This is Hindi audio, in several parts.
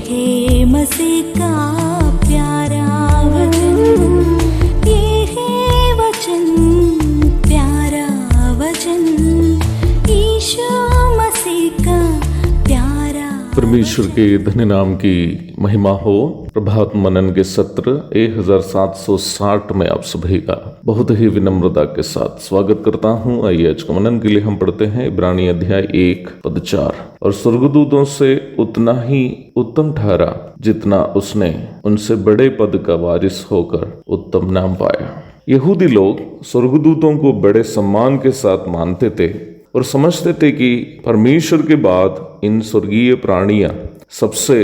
है मसीह का प्यारा वचन, ये है वचन, प्यारा वचन, यीशु मसीह का प्यारा। परमेश्वर के धन्य नाम की महिमा हो। प्रभात मनन के सत्र 1760 में आप सभी का बहुत ही विनम्रता के साथ स्वागत करता हूं। आइए आज के मनन के लिए हम पढ़ते हैं इब्रानी अध्याय 1 पद 4। और स्वर्गदूतों से उतना ही उत्तम ठहरा जितना उसने उनसे बड़े पद का वारिस होकर उत्तम नाम पाया। यहूदी लोग स्वर्गदूतों को बड़े सम्मान के साथ मानते थे और समझते थे कि परमेश्वर के बाद इन स्वर्गीय प्राणियां सबसे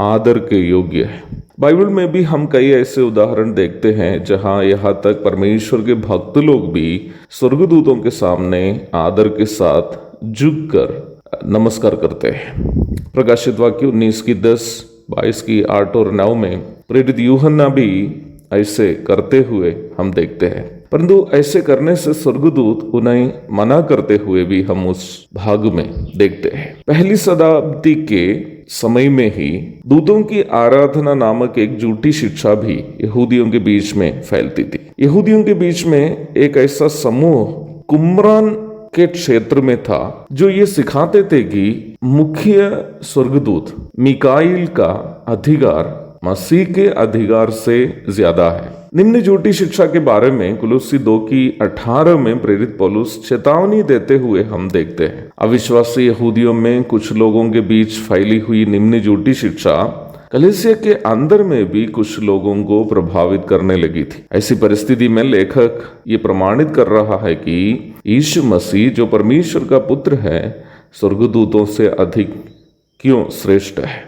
आदर के योग्य है। बाइबल में भी हम कई ऐसे उदाहरण देखते हैं जहां यहाँ तक परमेश्वर के भक्त लोग भी स्वर्गदूतों के सामने आदर के साथ झुककर नमस्कार करते हैं। प्रकाशित वाक्य 19 की 10, 22 की 8 और 9 में प्रेरित यूहन्ना भी ऐसे करते हुए हम देखते हैं। परंतु ऐसे करने से स्वर्गदूत उन्हें मना करते हुए भी हम उस भाग में देखते हैं। पहली शताब्दी के समय में ही दूतों की आराधना नामक एक झूठी शिक्षा भी यहूदियों के बीच में फैलती थी। यहूदियों के बीच में एक ऐसा समूह कुम्रान के क्षेत्र में था जो ये सिखाते थे कि मुख्य स्वर्गदूत मिकाईल का अधिकार मसीह के अधिकार से ज्यादा है। निम्न झूठी शिक्षा के बारे में कुलुस्सी 2 की 18 में प्रेरित पौलुस चेतावनी देते हुए हम देखते हैं। अविश्वासी यहूदियों में कुछ लोगों के बीच फैली हुई निम्न झूठी शिक्षा कलीसिया के अंदर में भी कुछ लोगों को प्रभावित करने लगी थी। ऐसी परिस्थिति में लेखक ये प्रमाणित कर रहा है कि यीशु मसीह जो परमेश्वर का पुत्र है स्वर्गदूतों से अधिक क्यों श्रेष्ठ है।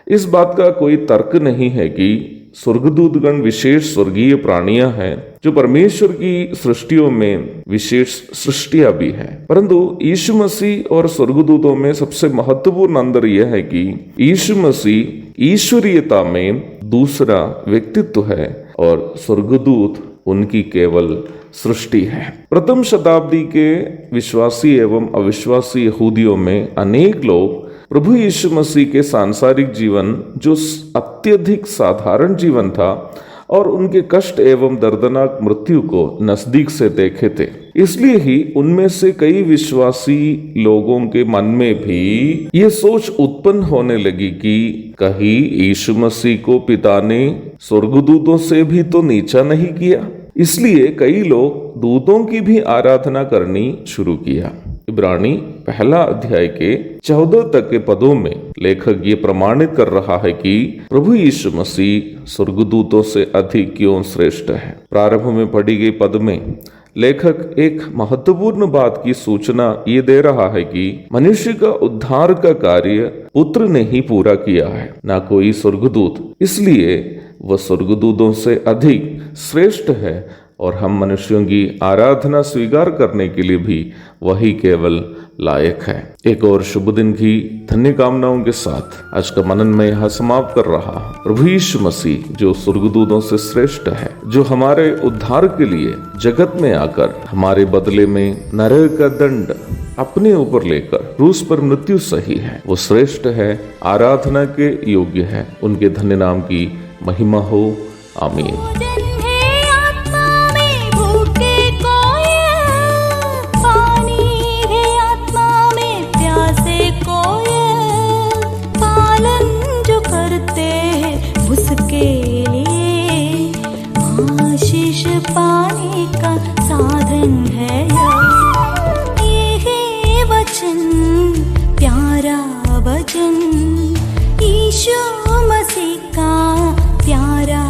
इस बात का कोई तर्क नहीं है कि स्वर्गदूतगण विशेष स्वर्गीय प्राणियां हैं जो परमेश्वर की सृष्टियों में विशेष सृष्टियां भी हैं। परंतु यीशु मसीह और स्वर्गदूतों में सबसे महत्वपूर्ण अंतर यह है कि यीशु मसीह ईश्वरीयता में दूसरा व्यक्तित्व है और स्वर्गदूत उनकी केवल सृष्टि है। प्रथम शताब्दी के विश्वासी एवं अविश्वासी यहूदियों में अनेक लोग प्रभु यीशु मसीह के सांसारिक जीवन जो अत्यधिक साधारण जीवन था और उनके कष्ट एवं दर्दनाक मृत्यु को नजदीक से देखे थे। इसलिए ही उनमें से कई विश्वासी लोगों के मन में भी ये सोच उत्पन्न होने लगी कि कहीं यीशु मसीह को पिता ने स्वर्गदूतों से भी तो नीचा नहीं किया। इसलिए कई लोग दूतों की भी आराधना करनी शुरू किया। इब्रानी 1 अध्याय के 14 तक के पदों में लेखक ये प्रमाणित कर रहा है कि प्रभु यीशु मसीह स्वर्गदूतों से अधिक क्यों श्रेष्ठ है। प्रारंभ में पढ़ी गई पद में लेखक एक महत्वपूर्ण बात की सूचना ये दे रहा है कि मनुष्य का उद्धार का कार्य पुत्र ने ही पूरा किया है, ना कोई स्वर्गदूत। इसलिए वह स्वर्गदूतों से अधिक श्रेष्ठ है और हम मनुष्यों की आराधना स्वीकार करने के लिए भी वही केवल लायक है। एक और शुभ दिन की धन्य कामनाओं के साथ आज का मनन में यहाँ समाप्त कर रहा हूँ। प्रभु यीशु मसीह जो स्वर्गदूतों से श्रेष्ठ है, जो हमारे उद्धार के लिए जगत में आकर हमारे बदले में नरक का दंड अपने ऊपर लेकर क्रूस पर मृत्यु सही है, वो श्रेष्ठ है, आराधना के योग्य है। उनके धन्य नाम की महिमा हो। आमीन। पाने का साधन है ये है वचन, प्यारा वचन, यीशु मसीह का प्यारा